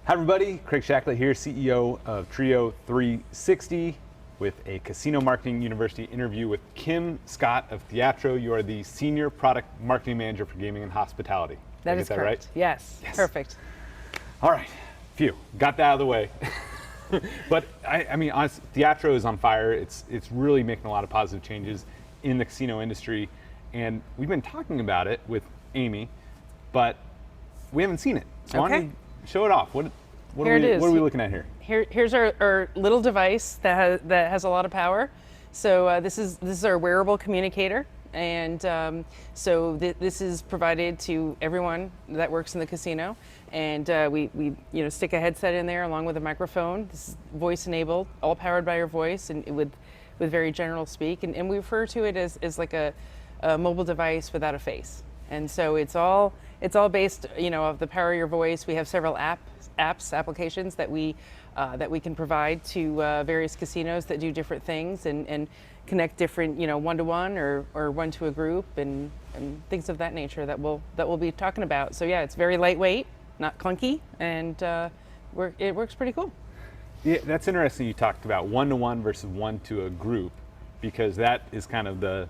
Hi everybody, Craig Shacklett here, CEO of TRIO360 with a Casino Marketing University interview with Kim Scott of Theatro. You are the Senior Product Marketing Manager for Gaming and Hospitality. That is correct. Right? Yes, perfect. All right, phew, got that out of the way. But I mean, honestly, Theatro is on fire. It's really making a lot of positive changes in the casino industry. And we've been talking about it with Amy, but we haven't seen it. So why don't you show it off? What are we looking at here? Here's our little device that has a lot of power. So this is our wearable communicator, and this is provided to everyone that works in the casino. And we stick a headset in there along with a microphone. This is voice enabled, all powered by your voice, and with very general speak. And we refer to it as like a mobile device without a face. And so it's all based, of the power of your voice. We have several applications that we can provide to various casinos that do different things and connect different, one-to-one or one to a group and things of that nature that we'll be talking about. So yeah, it's very lightweight, not clunky, and it works pretty cool. Yeah, that's interesting. You talked about one-to-one versus one to a group, because that is kind of the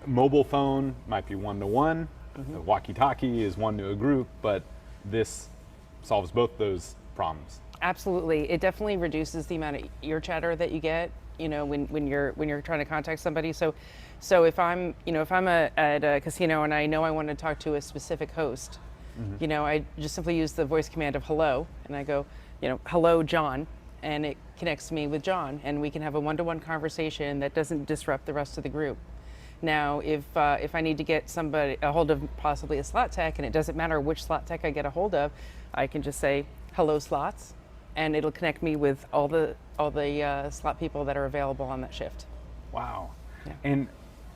mobile phone might be one-to-one. The walkie-talkie is one to a group, but this solves both those problems. Absolutely, it definitely reduces the amount of ear chatter that you get, when you're trying to contact somebody. So if I'm at a casino and I know I want to talk to a specific host, I just simply use the voice command of hello, and I go, hello John, and it connects me with John, and we can have a one-to-one conversation that doesn't disrupt the rest of the group. Now, if I need to get a hold of possibly a slot tech, and it doesn't matter which slot tech I get a hold of, I can just say hello slots, and it'll connect me with all the slot people that are available on that shift. Wow. Yeah. And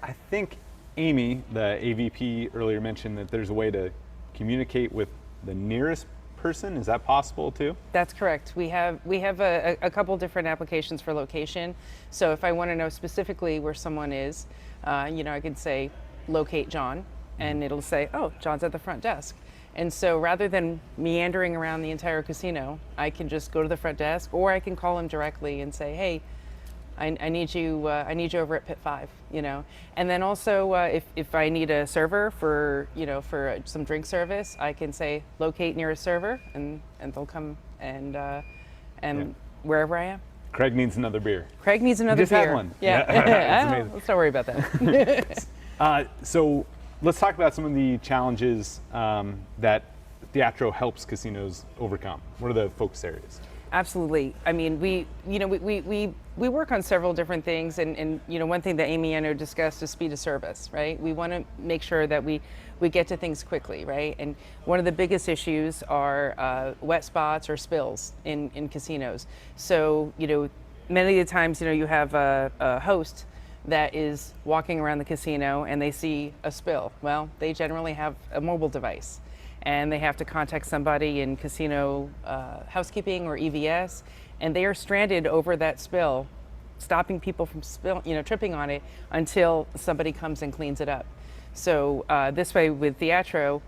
I think Amy, the AVP, earlier mentioned that there's a way to communicate with the nearest person. Is that possible too? That's correct. We have a couple different applications for location. So if I want to know specifically where someone is, I could say locate John, and it'll say, oh, John's at the front desk. And so rather than meandering around the entire casino, I can just go to the front desk, or I can call him directly and say, hey, I need you over at pit 5, And then also if I need a server for some drink service, I can say locate near a server, and they'll come and wherever I am. Craig needs another beer. Craig needs another just beer. Had one. Yeah. Let's not worry about that. So let's talk about some of the challenges that Theatro helps casinos overcome. What are the focus areas? Absolutely. I mean, we work on several different things, and one thing that Amy and I discussed is speed of service, right? We want to make sure that we get to things quickly, right? And one of the biggest issues are wet spots or spills in casinos. So, many of the times, you have a host that is walking around the casino and they see a spill. Well, they generally have a mobile device, and they have to contact somebody in casino housekeeping or EVS, and they are stranded over that spill, stopping people from tripping on it until somebody comes and cleans it up. So this way with Theatro,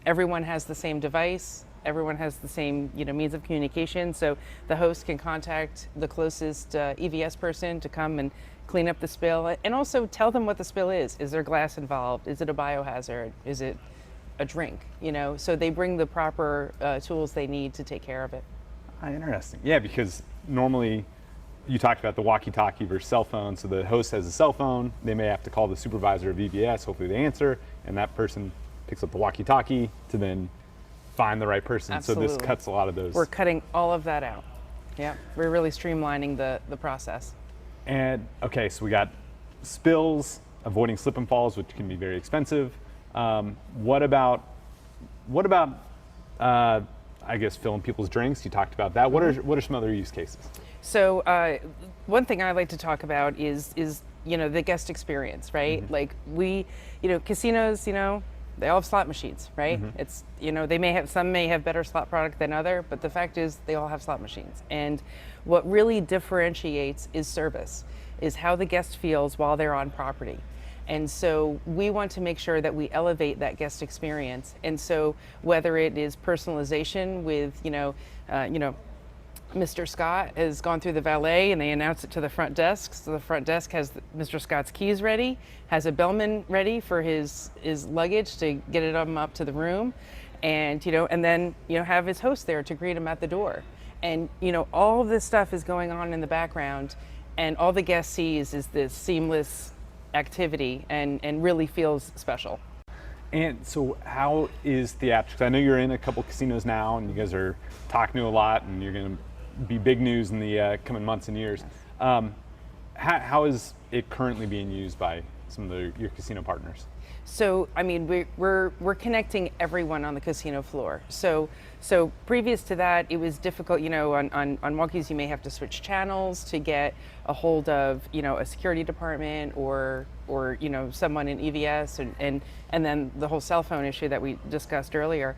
everyone has the same device, everyone has the same means of communication, so the host can contact the closest EVS person to come and clean up the spill, and also tell them what the spill is. Is there glass involved? Is it a biohazard? Is it a drink? So they bring the proper tools they need to take care of it. Interesting. Yeah, because normally you talked about the walkie-talkie versus cell phone. So the host has a cell phone. They may have to call the supervisor of EVS. Hopefully they answer, and that person picks up the walkie-talkie to then find the right person. Absolutely. So this cuts a lot of those. We're cutting all of that out. Yeah, we're really streamlining the process. And okay, so we got spills, avoiding slip and falls, which can be very expensive. What about I guess filling people's drinks? You talked about that. What are some other use cases? So one thing I like to talk about is the guest experience, right? Like casinos, they all have slot machines, right? It's some may have better slot product than other, but the fact is they all have slot machines. And what really differentiates is service, is how the guest feels while they're on property. And so we want to make sure that we elevate that guest experience. And so whether it is personalization with, Mr. Scott has gone through the valet and they announce it to the front desk. So the front desk has Mr. Scott's keys ready, has a bellman ready for his luggage to get it up to the room, and then have his host there to greet him at the door. And all of this stuff is going on in the background, and all the guest sees is this seamless activity and really feels special. And so how is Theatro? 'Cause I know you're in a couple casinos now and you guys are talking to a lot and you're going to be big news in the coming months and years. How is it currently being used by some of your casino partners? So, I mean, we're connecting everyone on the casino floor. So previous to that, it was difficult. On Walkies, you may have to switch channels to get a hold of a security department or someone in EVS, and then the whole cell phone issue that we discussed earlier.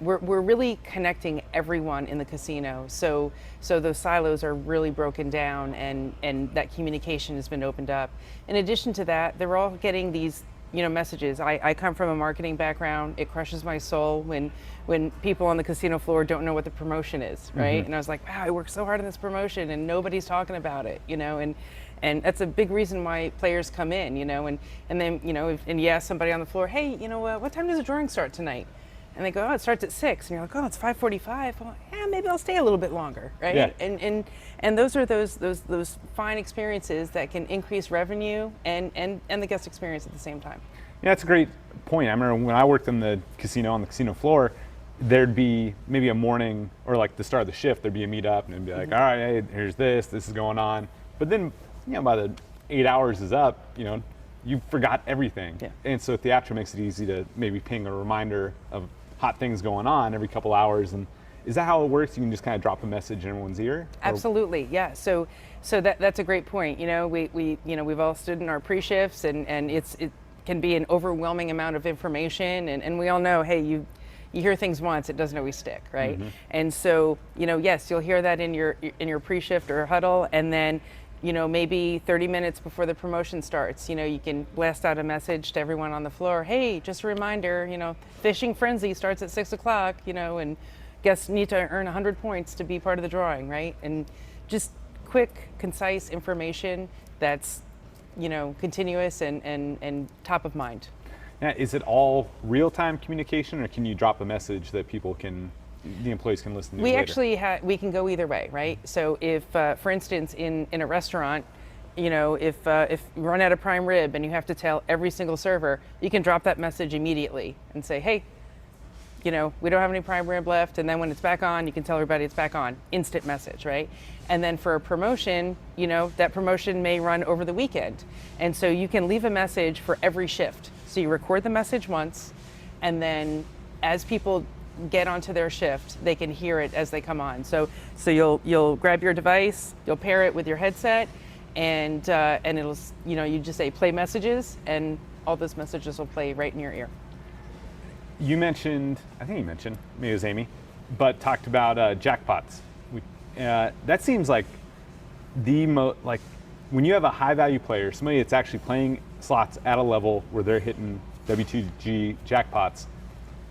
We're really connecting everyone in the casino. So those silos are really broken down, and that communication has been opened up. In addition to that, they're all getting these messages. I come from a marketing background. It crushes my soul when people on the casino floor don't know what the promotion is, right? And I was like, wow, I worked so hard on this promotion and nobody's talking about it, and that's a big reason why players come in, and then and you ask somebody on the floor, hey, what time does the drawing start tonight? And they go, oh, it starts at 6. And you're like, oh, it's 5:45. Well, yeah, maybe I'll stay a little bit longer, right? Yeah. And those are those fine experiences that can increase revenue and the guest experience at the same time. Yeah, that's a great point. I remember when I worked in the casino on the casino floor, there'd be maybe a morning or like the start of the shift, there'd be a meetup and it'd be like, all right, hey, here's this is going on. But then, by the 8 hours is up, you forgot everything. Yeah. And so Theatro makes it easy to maybe ping a reminder of hot things going on every couple hours. And is that how it works? You can just kind of drop a message in everyone's ear? Absolutely, yeah. So that's a great point. We've all stood in our pre-shifts, and it can be an overwhelming amount of information, and we all know, hey, you hear things once, it doesn't always stick, right? And so yes, you'll hear that in your pre-shift or huddle, and then maybe 30 minutes before the promotion starts, you can blast out a message to everyone on the floor. Hey, just a reminder, Fishing Frenzy starts at 6 o'clock, and guests need to earn 100 points to be part of the drawing, right? And just quick, concise information that's, continuous and top of mind. Now, is it all real-time communication, or can you drop a message that the employees can listen to We later? actually we can go either way, right? So if, for instance, in a restaurant, if you run out of prime rib and you have to tell every single server, you can drop that message immediately and say, hey, we don't have any prime rib left. And then when it's back on, you can tell everybody it's back on. Instant message, right? And then for a promotion, that promotion may run over the weekend. And so you can leave a message for every shift. So you record the message once, and then as people get onto their shift, they can hear it as they come on. So you'll grab your device, you'll pair it with your headset, and it'll, you just say play messages, and all those messages will play right in your ear. I think you mentioned, maybe it was Amy, but talked about jackpots. That seems like when you have a high value player, somebody that's actually playing slots at a level where they're hitting W2G jackpots,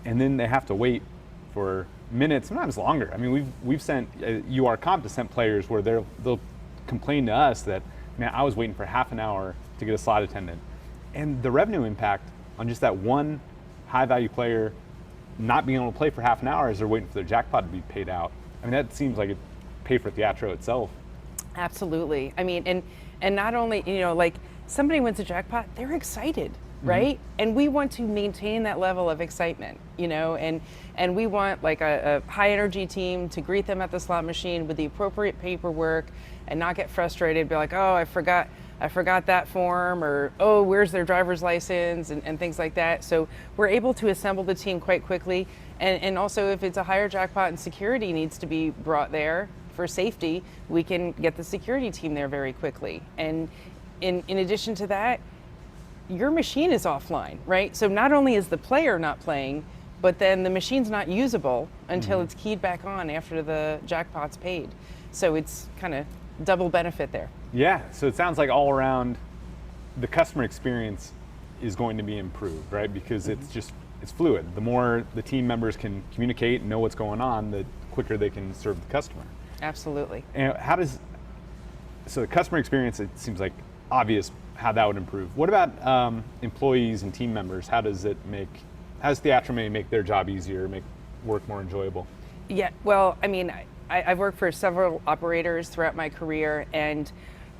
and then they have to wait for minutes, sometimes longer. I mean, we've sent URComped to send players where they'll complain to us that, man, I was waiting for half an hour to get a slot attendant. And the revenue impact on just that one high value player not being able to play for half an hour as they're waiting for their jackpot to be paid out. I mean, that seems like it paid for Theatro itself. Absolutely. I mean, and not only, like somebody wins a jackpot, they're excited, right? And we want to maintain that level of excitement, and we want like a high energy team to greet them at the slot machine with the appropriate paperwork and not get frustrated, be like, oh, I forgot that form, or, oh, where's their driver's license, and things like that. So we're able to assemble the team quite quickly. And also, if it's a higher jackpot and security needs to be brought there for safety, we can get the security team there very quickly. And in addition to that, your machine is offline, right? So not only is the player not playing, but then the machine's not usable until it's keyed back on after the jackpot's paid. So it's kind of double benefit there. Yeah, so it sounds like all around the customer experience is going to be improved, right? Because it's fluid. The more the team members can communicate and know what's going on, the quicker they can serve the customer. Absolutely. And so the customer experience, it seems like obvious how that would improve. What about employees and team members? How does Theatro maybe make their job easier, make work more enjoyable? Yeah, well, I mean, I've worked for several operators throughout my career, and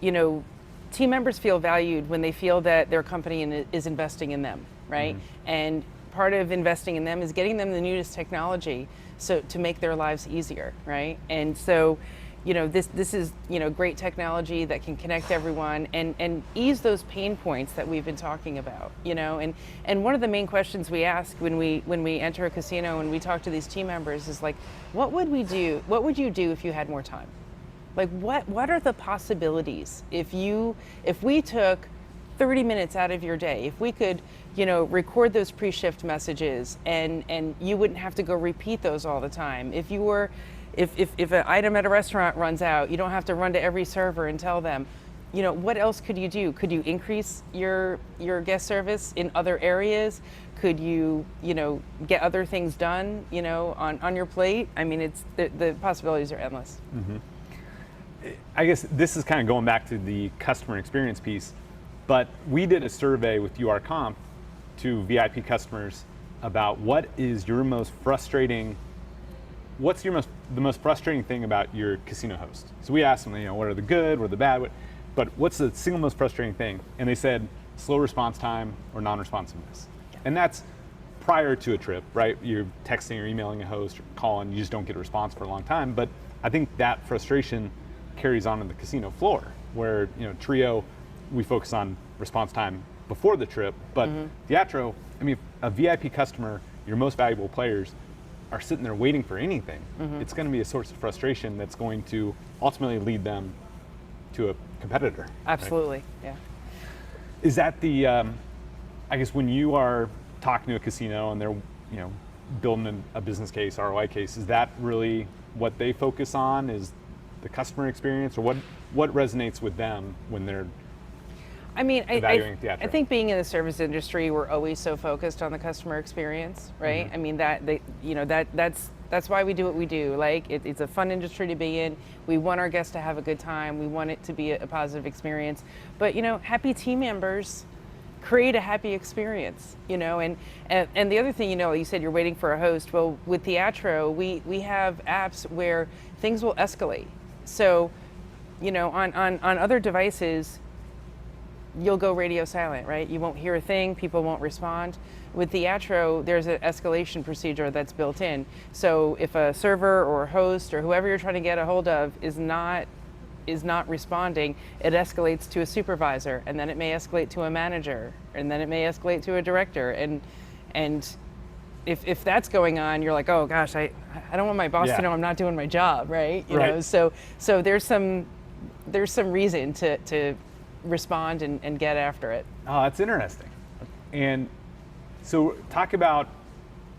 team members feel valued when they feel that their company is investing in them, right? Mm-hmm. And part of investing in them is getting them the newest technology so to make their lives easier, right? And so, this is great technology that can connect everyone and ease those pain points that we've been talking about, and one of the main questions we ask when we enter a casino and we talk to these team members is like, what would you do if you had more time? Like, what are the possibilities if we took 30 minutes out of your day, if we could record those pre-shift messages and you wouldn't have to go repeat those all the time. If an item at a restaurant runs out, you don't have to run to every server and tell them. What else could you do? Could you increase your guest service in other areas? Could you get other things done on your plate? I mean, the possibilities are endless. Mm-hmm. I guess this is kind of going back to the customer experience piece, but we did a survey with URComped to VIP customers about what's the most frustrating thing about your casino host. So we asked them, what are the good, what are the bad, but what's the single most frustrating thing? And they said slow response time or non-responsiveness. And that's prior to a trip, right? You're texting or emailing a host or calling, you just don't get a response for a long time. But I think that frustration carries on in the casino floor, where Trio, we focus on response time before the trip, but Theatro, I mean, a VIP customer, your most valuable players, are sitting there waiting for anything. It's going to be a source of frustration that's going to ultimately lead them to a competitor. Absolutely, right? Yeah. Is that the, I guess when you are talking to a casino and they're, building a business case, ROI case, is that really what they focus on? Is the customer experience, or what resonates with them when they're evaluating Theatro? I think being in the service industry, we're always so focused on the customer experience, right? Mm-hmm. I mean that's why we do what we do. Like it's a fun industry to be in. We want our guests to have a good time. We want it to be a positive experience. But happy team members create a happy experience. And the other thing, you said you're waiting for a host. Well, with Theatro, we have apps where things will escalate. So, on other devices, you'll go radio silent, right? You won't hear a thing, people won't respond. With Theatro, there's an escalation procedure that's built in. So if a server or a host or whoever you're trying to get a hold of is not responding, it escalates to a supervisor, and then it may escalate to a manager, and then it may escalate to a director. And if that's going on, you're like, oh gosh, I don't want my boss to know I'm not doing my job, right? You know, so there's some reason to respond and get after it. Oh, that's interesting. And so talk about,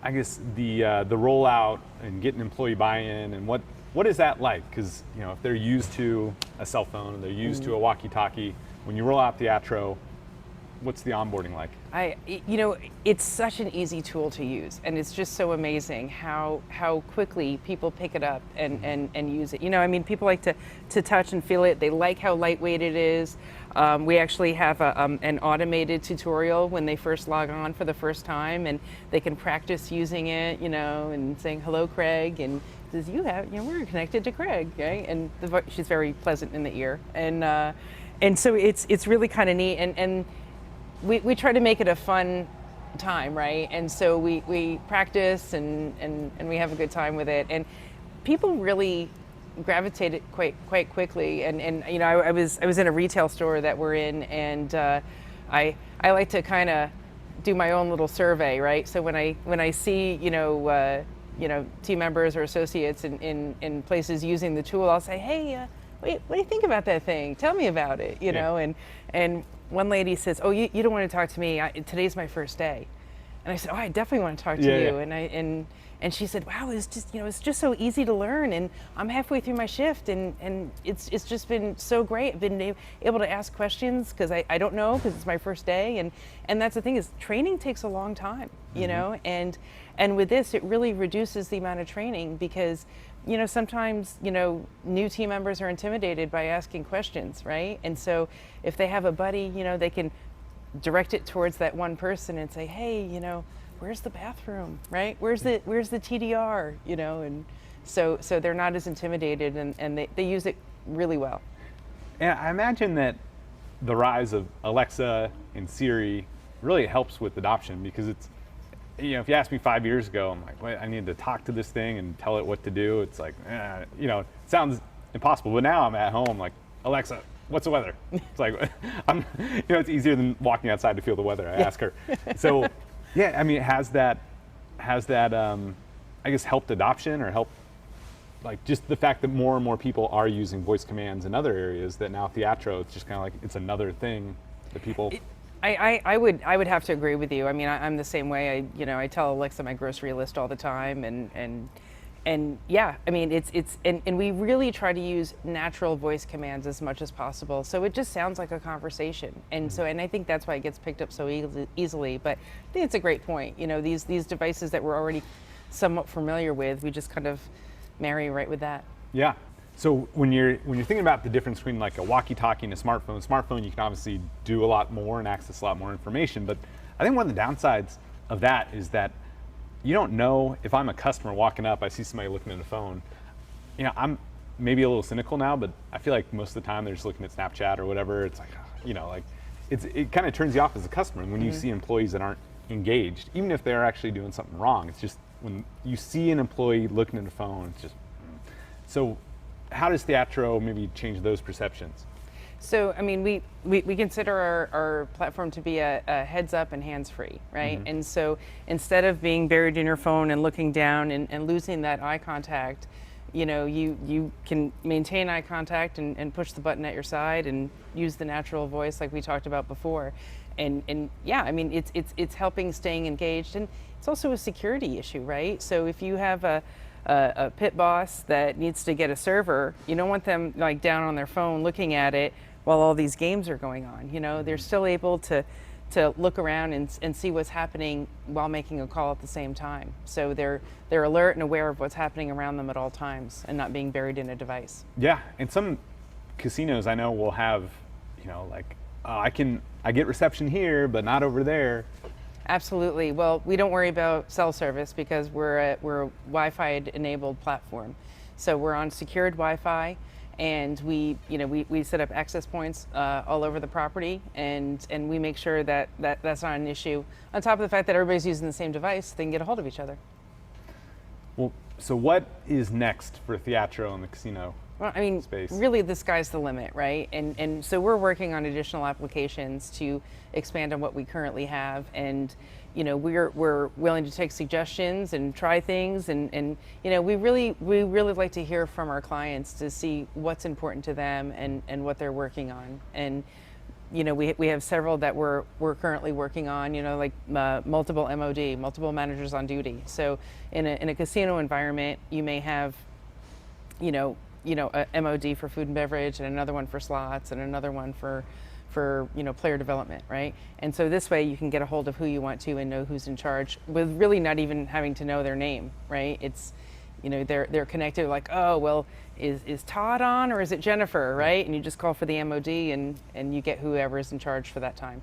I guess, the rollout and getting employee buy-in, and what is that like? Because if they're used to a cell phone and they're used to a walkie-talkie, when you roll out Theatro, what's the onboarding like? It's such an easy tool to use, and it's just so amazing how quickly people pick it up and use it. People like to touch and feel it. They like how lightweight it is. We actually have an automated tutorial when they first log on for the first time, and they can practice using it, and saying, hello, Craig, and says, we're connected to Craig, right? And she's very pleasant in the ear. And so it's really kind of neat. And we try to make it a fun time, right? And so we practice and we have a good time with it. And people really gravitate it quite quickly. And I was in a retail store that we're in, and I like to kind of do my own little survey, right? So when I see team members or associates in places using the tool, I'll say, hey, what do you think about that thing? Tell me about it, you know? And one lady says, oh, you don't want to talk to me. Today's my first day. And I said, oh, I definitely want to talk to Yeah, you. yeah. And she said, wow, it's just, it's just so easy to learn. And I'm halfway through my shift, and it's just been so great. I've been able to ask questions because I don't know, because it's my first day. And that's the thing, is training takes a long time, you know, and with this, it really reduces the amount of training, because sometimes, new team members are intimidated by asking questions, right? And so if they have a buddy, they can direct it towards that one person and say, hey, where's the bathroom, right? Where's the TDR, and so they're not as intimidated, and they use it really well. And I imagine that the rise of Alexa and Siri really helps with adoption, because it's, if you asked me 5 years ago, I'm like, wait, I need to talk to this thing and tell it what to do. It's like, it sounds impossible. But now I'm at home, like, Alexa, what's the weather? It's like, it's easier than walking outside to feel the weather. I ask her. So, yeah, I mean, has that, I guess, helped adoption, or helped, like, just the fact that more and more people are using voice commands in other areas, that now Theatro, it's just kind of like, it's another thing that people. I would have to agree with you. I mean, I'm the same way. I tell Alexa my grocery list all the time, and yeah, I mean, and we really try to use natural voice commands as much as possible, so it just sounds like a conversation. And so, and I think that's why it gets picked up so easily. But I think it's a great point. These devices that we're already somewhat familiar with, we just kind of marry right with that. Yeah. So when you're thinking about the difference between like a walkie-talkie and a smartphone, you can obviously do a lot more and access a lot more information. But I think one of the downsides of that is that you don't know, if I'm a customer walking up, I see somebody looking at a phone. I'm maybe a little cynical now, but I feel like most of the time they're just looking at Snapchat or whatever. It's like, it kind of turns you off as a customer. And when you see employees that aren't engaged, even if they're actually doing something wrong, it's just, when you see an employee looking at a phone, it's just, so how does Theatro maybe change those perceptions? So, I mean, we consider our platform to be a heads up and hands free, right? And so instead of being buried in your phone and looking down and losing that eye contact, you can maintain eye contact and push the button at your side and use the natural voice like we talked about before. And yeah, I mean, it's helping staying engaged, and it's also a security issue, right? So if you have a pit boss that needs to get a server, you don't want them like down on their phone looking at it while all these games are going on. They're still able to look around and see what's happening while making a call at the same time. So they're alert and aware of what's happening around them at all times, and not being buried in a device. Yeah, and some casinos I know will have, like, I get reception here, but not over there. Absolutely. Well, we don't worry about cell service because we're a Wi-Fi enabled platform. So we're on secured Wi-Fi, and we set up access points all over the property, and we make sure that that's not an issue. On top of the fact that everybody's using the same device, they can get a hold of each other. Well, so what is next for Theatro in the casino? Well, I mean, space? Really, the sky's the limit, right? And so we're working on additional applications to expand on what we currently have, and we're willing to take suggestions and try things, and we really like to hear from our clients to see what's important to them and what they're working on. And we have several that we're currently working on, like multiple MOD, multiple managers on duty. So in a casino environment, you may have a MOD for food and beverage, and another one for slots, and another one for player development, right? And so this way you can get a hold of who you want to and know who's in charge, with really not even having to know their name, right? It's they're connected, like, oh, well, is Todd on, or is it Jennifer, right? And you just call for the MOD, and you get whoever is in charge for that time.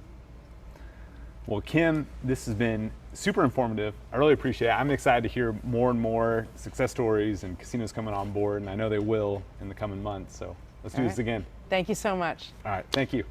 Well, Kim, this has been super informative. I really appreciate it. I'm excited to hear more and more success stories and casinos coming on board, and I know they will in the coming months. So let's do this again. Thank you so much. All right, thank you.